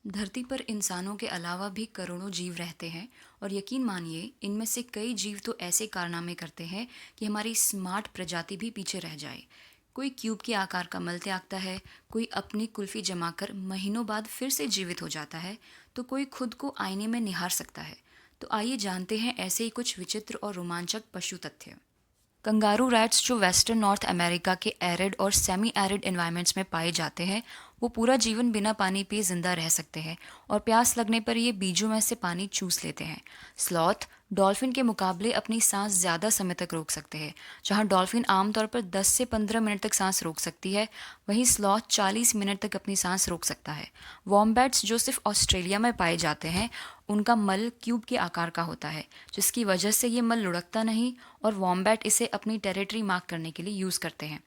धरती पर इंसानों के अलावा भी करोड़ों जीव रहते हैं और यकीन मानिए इनमें से कई जीव तो ऐसे कारनामे करते हैं कि हमारी स्मार्ट प्रजाति भी पीछे रह जाए। कोई क्यूब के आकार का मल त्यागता है, कोई अपनी कुल्फी जमाकर महीनों बाद फिर से जीवित हो जाता है, तो कोई खुद को आईने में निहार सकता है। तो आइए जानते हैं ऐसे ही कुछ विचित्र और रोमांचक पशु तथ्य। कंगारू रैट्स जो वेस्टर्न नॉर्थ अमेरिका के एरिड और सेमी एरिड एनवायरनमेंट्स में पाए जाते हैं, वो पूरा जीवन बिना पानी पिए जिंदा रह सकते हैं और प्यास लगने पर ये बीजों में से पानी चूस लेते हैं। स्लॉथ डॉल्फिन के मुकाबले अपनी सांस ज़्यादा समय तक रोक सकते हैं। जहां डॉल्फिन आमतौर पर 10 से 15 मिनट तक सांस रोक सकती है, वहीं स्लॉथ 40 मिनट तक अपनी सांस रोक सकता है। वॉम्बैट्स जो सिर्फ ऑस्ट्रेलिया में पाए जाते हैं, उनका मल क्यूब के आकार का होता है, जिसकी वजह से ये मल लुढ़कता नहीं और वॉम्बैट इसे अपनी टेरिटरी मार्क करने के लिए यूज़ करते हैं।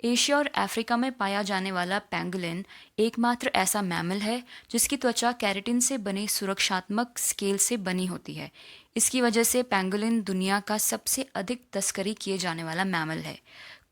एशिया और अफ्रीका में पाया जाने वाला पेंगुलिन एकमात्र ऐसा मैमल है जिसकी त्वचा केराटिन से बने सुरक्षात्मक स्केल से बनी होती है। इसकी वजह से पेंगुलिन दुनिया का सबसे अधिक तस्करी किए जाने वाला मैमल है।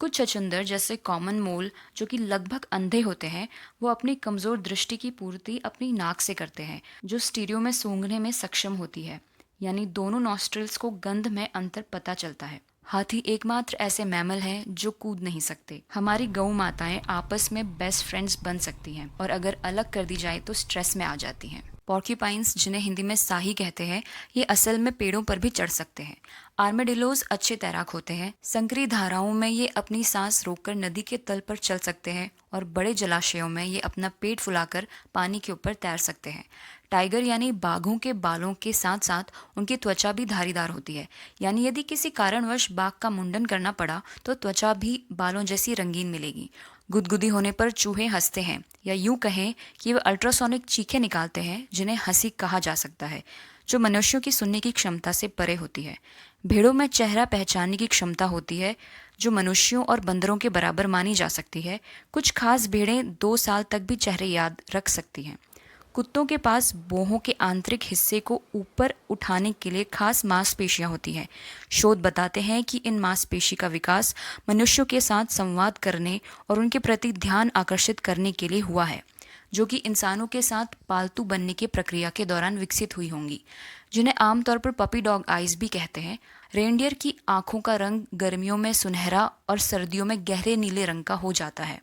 कुछ छछूंदर जैसे कॉमन मोल जो कि लगभग अंधे होते हैं, वो अपनी कमज़ोर दृष्टि की पूर्ति अपनी नाक से करते हैं, जो स्टीरियो में सूंघने में सक्षम होती है, यानी दोनों नॉस्ट्रल्स को गंध में अंतर पता चलता है। हाथी एकमात्र ऐसे मैमल हैं जो कूद नहीं सकते। हमारी गौ माताएं आपस में बेस्ट फ्रेंड्स बन सकती हैं और अगर अलग कर दी जाए तो स्ट्रेस में आ जाती हैं। पॉर्क्यूपाइंस, जिन्हें हिंदी में साही कहते हैं, ये असल में पेड़ों पर भी चढ़ सकते हैं। आर्मेडिलोज अच्छे तैराक होते हैं। संकरी धाराओं में ये अपनी सांस रोककर नदी के तल पर चल सकते हैं और बड़े जलाशयों में ये अपना पेट फुलाकर पानी के ऊपर तैर सकते हैं। टाइगर यानी बाघों के बालों के साथ साथ उनकी त्वचा भी धारीदार होती है, यानी यदि किसी कारणवश बाघ का मुंडन करना पड़ा तो त्वचा भी बालों जैसी रंगीन मिलेगी। गुदगुदी होने पर चूहे हंसते हैं, या यूं कहें कि वे अल्ट्रासोनिक चीखें निकालते हैं जिन्हें हंसी कहा जा सकता है, जो मनुष्यों की सुनने की क्षमता से परे होती है। भेड़ों में चेहरा पहचानने की क्षमता होती है जो मनुष्यों और बंदरों के बराबर मानी जा सकती है। कुछ खास भेड़ें 2 साल तक भी चेहरे याद रख सकती हैं। कुत्तों के पास भौहों के आंतरिक हिस्से को ऊपर उठाने के लिए खास मांसपेशियां होती हैं। शोध बताते हैं कि इन मांसपेशी का विकास मनुष्यों के साथ संवाद करने और उनके प्रति ध्यान आकर्षित करने के लिए हुआ है, जो कि इंसानों के साथ पालतू बनने की प्रक्रिया के दौरान विकसित हुई होंगी, जिन्हें आमतौर पर पपी डॉग आइज भी कहते हैं। रेंडियर की आंखों का रंग गर्मियों में सुनहरा और सर्दियों में गहरे नीले रंग का हो जाता है।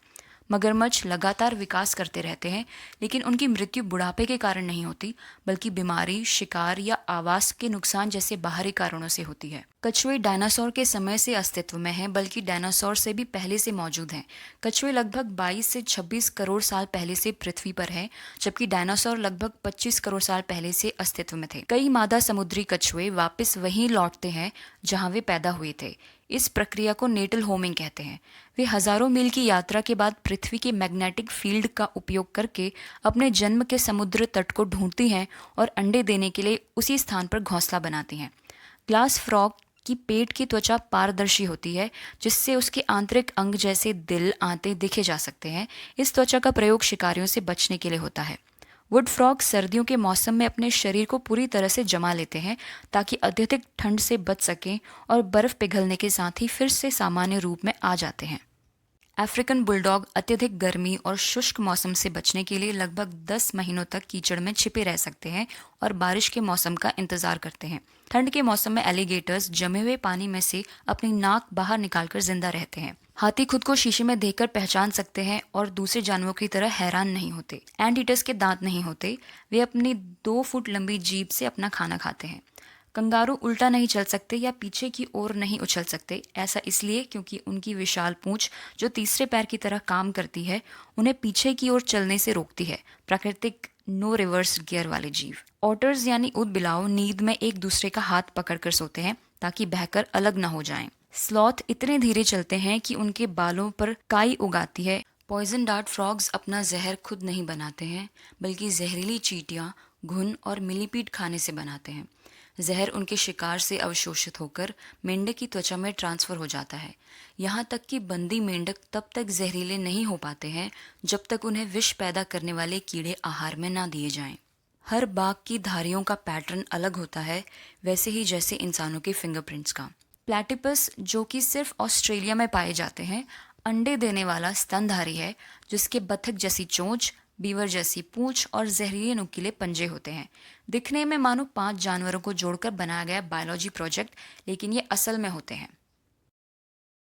मगरमच्छ लगातार विकास करते रहते हैं, लेकिन उनकी मृत्यु बुढ़ापे के कारण नहीं होती, बल्कि बीमारी, शिकार या आवास के नुकसान जैसे बाहरी कारणों से होती है। कछुए डायनासोर के समय से अस्तित्व में हैं, बल्कि डायनासोर से भी पहले से मौजूद हैं। कछुए लगभग 22 से 26 करोड़ साल पहले से पृथ्वी पर हैं, जबकि डायनासोर लगभग 25 करोड़ साल पहले से अस्तित्व में थे। कई मादा समुद्री कछुए वापस वहीं लौटते हैं जहां वे पैदा हुए थे। इस प्रक्रिया को नेटल होमिंग कहते हैं। वे हजारों मील की यात्रा के बाद पृथ्वी के मैग्नेटिक फील्ड का उपयोग करके अपने जन्म के समुद्र तट को ढूंढती हैं और अंडे देने के लिए उसी स्थान पर घोंसला बनाती हैं। ग्लास फ्रॉग की पेट की त्वचा पारदर्शी होती है, जिससे उसके आंतरिक अंग जैसे दिल, आंतें दिखे जा सकते हैं। इस त्वचा का प्रयोग शिकारियों से बचने के लिए होता है। वुड फ्रॉग सर्दियों के मौसम में अपने शरीर को पूरी तरह से जमा लेते हैं ताकि अत्यधिक ठंड से बच सकें और बर्फ पिघलने के साथ ही फिर से सामान्य रूप में आ जाते हैं। अफ्रीकन बुलडॉग अत्यधिक गर्मी और शुष्क मौसम से बचने के लिए लगभग 10 महीनों तक कीचड़ में छिपे रह सकते हैं और बारिश के मौसम का इंतजार करते हैं। ठंड के मौसम में एलिगेटर्स जमे हुए पानी में से अपनी नाक बाहर निकालकर जिंदा रहते हैं। हाथी खुद को शीशे में देखकर पहचान सकते हैं और दूसरे जानवरों की तरह हैरान नहीं होते। एंट ईटर्स के दांत नहीं होते, वे अपनी 2 फुट लंबी जीभ से अपना खाना खाते हैं। कंगारू उल्टा नहीं चल सकते या पीछे की ओर नहीं उछल सकते, ऐसा इसलिए क्योंकि उनकी विशाल पूंछ, जो तीसरे पैर की तरह काम करती है, उन्हें पीछे की ओर चलने से रोकती है। प्राकृतिक नो रिवर्स गियर वाले जीव। ऑटर्स यानी ऊदबिलाव नींद में एक दूसरे का हाथ पकड़कर सोते हैं ताकि बहकर अलग न हो जाएं। स्लॉथ इतने धीरे चलते हैं कि उनके बालों पर काई उगाती है। पॉइजन डार्ट फ्रॉग्स अपना जहर खुद नहीं बनाते हैं, बल्कि जहरीली चींटियां, घुन और मिलीपीड खाने से बनाते हैं। जहर उनके शिकार से अवशोषित होकर मेंढक की त्वचा में ट्रांसफर हो जाता है। यहाँ तक कि बंदी मेंढक तब तक जहरीले नहीं हो पाते हैं जब तक उन्हें विष पैदा करने वाले कीड़े आहार में ना दिए जाएं। हर बाघ की धारियों का पैटर्न अलग होता है, वैसे ही जैसे इंसानों के फिंगरप्रिंट्स का। प्लैटिपस, जो कि सिर्फ ऑस्ट्रेलिया में पाए जाते हैं, अंडे देने वाला स्तनधारी है, जिसके बतख जैसी चोंच, बीवर जैसी पूंछ और जहरीले नुकीले पंजे होते हैं। दिखने में मानो 5 जानवरों को जोड़कर बनाया गया बायोलॉजी प्रोजेक्ट, लेकिन ये असल में होते हैं